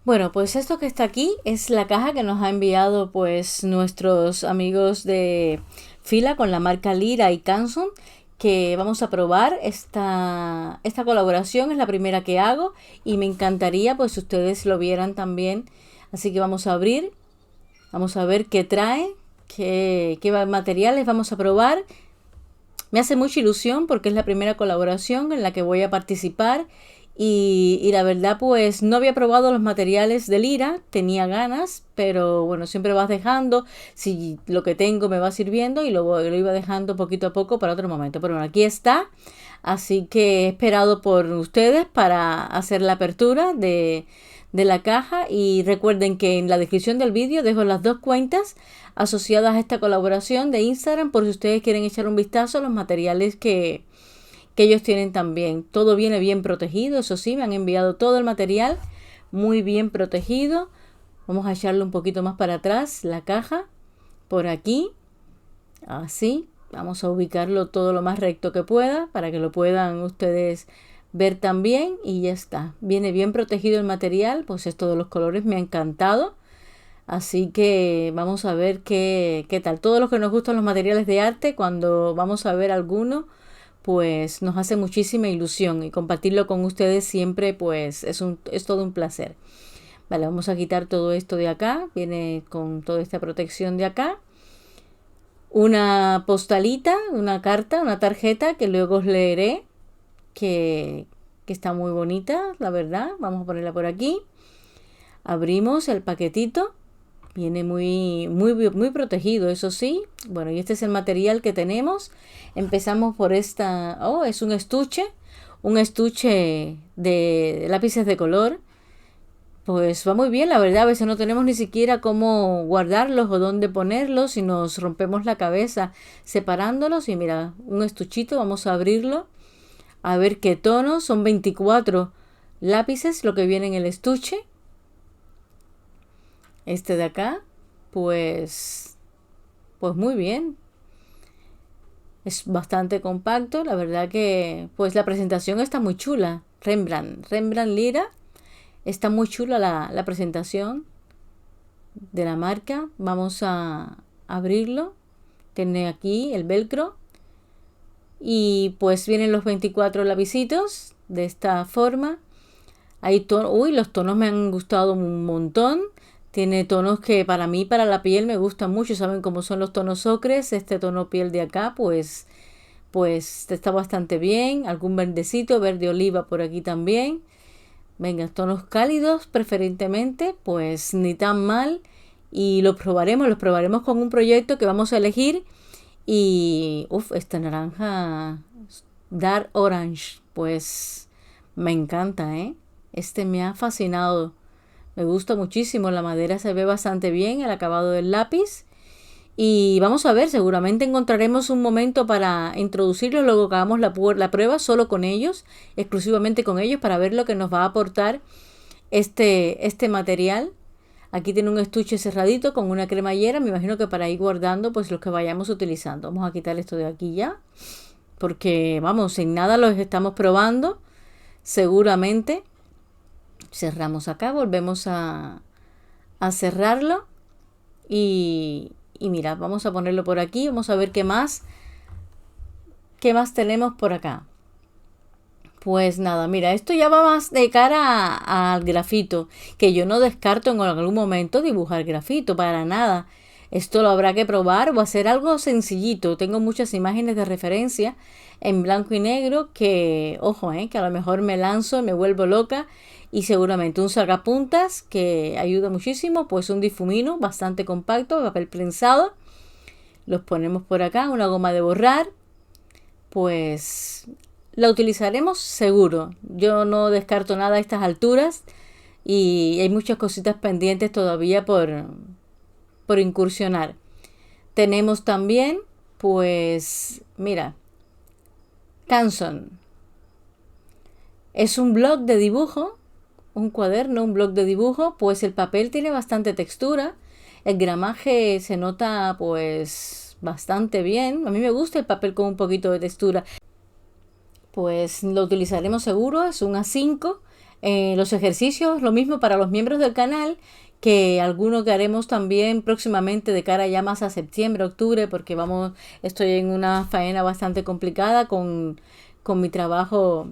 Bueno, pues esto que está aquí es la caja que nos ha enviado pues nuestros amigos de Fila con la marca Lira y Canson, que vamos a probar esta colaboración. Es la primera que hago y me encantaría pues si ustedes lo vieran también. Así que vamos a abrir, vamos a ver qué trae, qué materiales vamos a probar. Me hace mucha ilusión porque es la primera colaboración en la que voy a participar y la verdad pues no había probado los materiales de Lira, tenía ganas, pero bueno, siempre vas dejando, si lo que tengo me va sirviendo y lo iba dejando poquito a poco para otro momento. Pero bueno, aquí está, así que he esperado por ustedes para hacer la apertura de la caja y recuerden que en la descripción del vídeo dejo las dos cuentas asociadas a esta colaboración de Instagram por si ustedes quieren echar un vistazo a los materiales que ellos tienen también. Todo viene bien protegido, eso sí, me han enviado todo el material muy bien protegido. Vamos a echarle un poquito más para atrás la caja, por aquí, así. Vamos a ubicarlo todo lo más recto que pueda para que lo puedan ustedes ver también y ya está. Viene bien protegido el material, pues esto de los colores me ha encantado. Así que vamos a ver qué tal. Todos los que nos gustan los materiales de arte, cuando vamos a ver alguno, pues nos hace muchísima ilusión y compartirlo con ustedes siempre, pues es todo un placer. Vale, vamos a quitar todo esto de acá. Viene con toda esta protección de acá. Una postalita, una carta, una tarjeta que luego os leeré, que está muy bonita, la verdad. Vamos a ponerla por aquí. Abrimos el paquetito. Viene muy protegido, eso sí. Bueno, y este es el material que tenemos. Empezamos por esta. Oh, es un estuche. Un estuche de lápices de color. Pues va muy bien, la verdad. A veces no tenemos ni siquiera cómo guardarlos o dónde ponerlos y nos rompemos la cabeza separándolos. Y mira, un estuchito, vamos a abrirlo. A ver qué tono. Son 24 lápices lo que viene en el estuche. Este de acá, pues muy bien. Es bastante compacto, la verdad que pues la presentación está muy chula. Rembrandt Lira, está muy chula la presentación de la marca. Vamos a abrirlo. Tiene aquí el velcro y pues vienen los 24 lapicitos de esta forma. Hay tonos, los tonos me han gustado un montón. Tiene tonos que para mí, para la piel, me gustan mucho. Saben cómo son los tonos ocres. Este tono piel de acá, pues está bastante bien. Algún verdecito, verde oliva por aquí también. Venga, tonos cálidos preferentemente, pues ni tan mal. Y los probaremos con un proyecto que vamos a elegir. Y, esta naranja Dark Orange, pues me encanta, ¿eh? Este me ha fascinado. Me gusta muchísimo, la madera se ve bastante bien, el acabado del lápiz. Y vamos a ver, seguramente encontraremos un momento para introducirlos, luego que hagamos la prueba solo con ellos, exclusivamente con ellos, para ver lo que nos va a aportar este material. Aquí tiene un estuche cerradito con una cremallera, me imagino que para ir guardando pues los que vayamos utilizando. Vamos a quitar esto de aquí ya, porque vamos, sin nada los estamos probando, seguramente. Cerramos acá, volvemos a cerrarlo y mira, vamos a ponerlo por aquí, vamos a ver qué más tenemos por acá. Pues nada, mira, esto ya va más de cara al grafito, que yo no descarto en algún momento dibujar grafito, para nada. Esto lo habrá que probar o hacer algo sencillito. Tengo muchas imágenes de referencia en blanco y negro que, ojo, que a lo mejor me lanzo, me vuelvo loca y seguramente un sacapuntas que ayuda muchísimo, pues un difumino bastante compacto, papel prensado. Los ponemos por acá, una goma de borrar, pues la utilizaremos seguro. Yo no descarto nada a estas alturas y hay muchas cositas pendientes todavía por incursionar. Tenemos también, pues, mira, Canson. Es un blog de dibujo, un cuaderno, un blog de dibujo, pues el papel tiene bastante textura. El gramaje se nota pues bastante bien. A mí me gusta el papel con un poquito de textura. Pues lo utilizaremos seguro, es un A5 Los ejercicios, lo mismo para los miembros del canal, que algunos que haremos también próximamente de cara ya más a septiembre, octubre, porque estoy en una faena bastante complicada con mi trabajo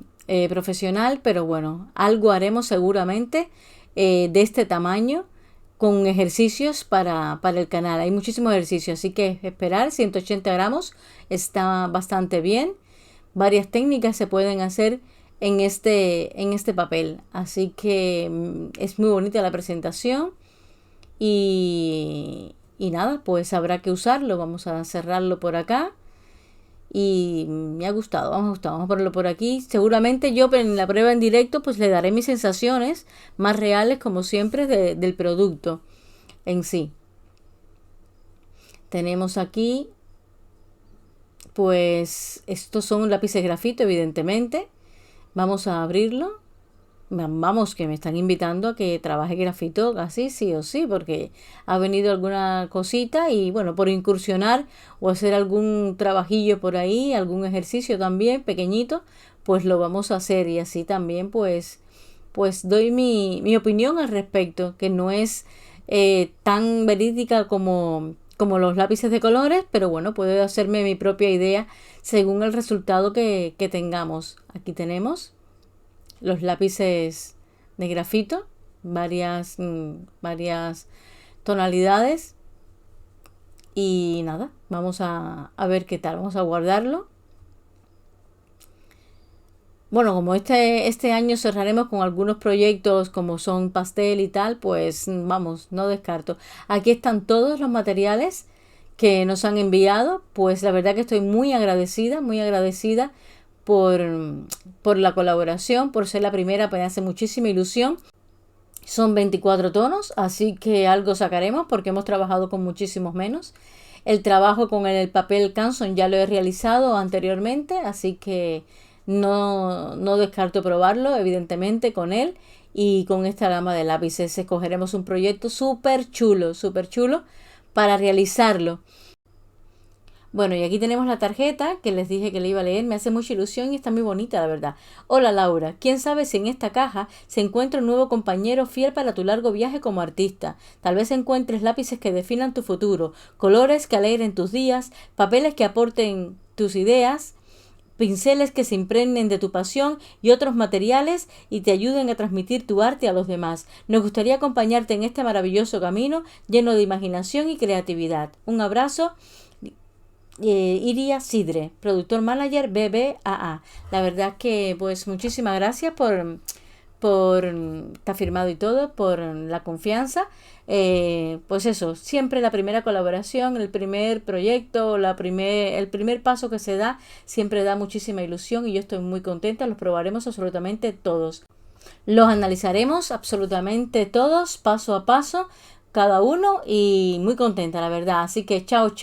profesional, pero bueno, algo haremos seguramente de este tamaño con ejercicios para el canal. Hay muchísimos ejercicios, así que esperar. 180 gramos está bastante bien. Varias técnicas se pueden hacer en este papel, así que es muy bonita la presentación y nada, pues habrá que usarlo. Vamos a cerrarlo por acá y me ha gustado, vamos a ponerlo por aquí. Seguramente yo en la prueba en directo pues le daré mis sensaciones más reales, como siempre, del producto en sí. Tenemos aquí, pues estos son lápices grafito, evidentemente. Vamos a abrirlo. Vamos, que me están invitando a que trabaje grafito casi sí o sí, porque ha venido alguna cosita y bueno, por incursionar o hacer algún trabajillo por ahí, algún ejercicio también pequeñito, pues lo vamos a hacer y así también pues doy mi opinión al respecto, que no es tan verídica como los lápices de colores, pero bueno, puedo hacerme mi propia idea según el resultado que tengamos. Aquí tenemos los lápices de grafito, varias tonalidades y nada, vamos a ver qué tal, vamos a guardarlo. Bueno, como este año cerraremos con algunos proyectos como son pastel y tal, pues vamos, no descarto. Aquí están todos los materiales que nos han enviado, pues la verdad que estoy muy agradecida por, por la colaboración, por ser la primera, pues me hace muchísima ilusión. Son 24 tonos, así que algo sacaremos porque hemos trabajado con muchísimos menos. El trabajo con el papel Canson ya lo he realizado anteriormente, así que no descarto probarlo, evidentemente, con él y con esta gama de lápices. Escogeremos un proyecto súper chulo para realizarlo. Bueno, y aquí tenemos la tarjeta que les dije que le iba a leer. Me hace mucha ilusión y está muy bonita, la verdad. Hola Laura, quién sabe si en esta caja se encuentra un nuevo compañero fiel para tu largo viaje como artista. Tal vez encuentres lápices que definan tu futuro, colores que alegren tus días, papeles que aporten tus ideas, pinceles que se impregnen de tu pasión y otros materiales y te ayuden a transmitir tu arte a los demás. Nos gustaría acompañarte en este maravilloso camino lleno de imaginación y creatividad. Un abrazo. Iria Sidre, productor manager BBAA. La verdad que pues muchísimas gracias por está firmado y todo, por la confianza. Pues eso, siempre la primera colaboración, el primer proyecto, el primer paso que se da, siempre da muchísima ilusión y yo estoy muy contenta. Los probaremos absolutamente todos. Los analizaremos absolutamente todos, paso a paso, cada uno, y muy contenta, la verdad. Así que chao.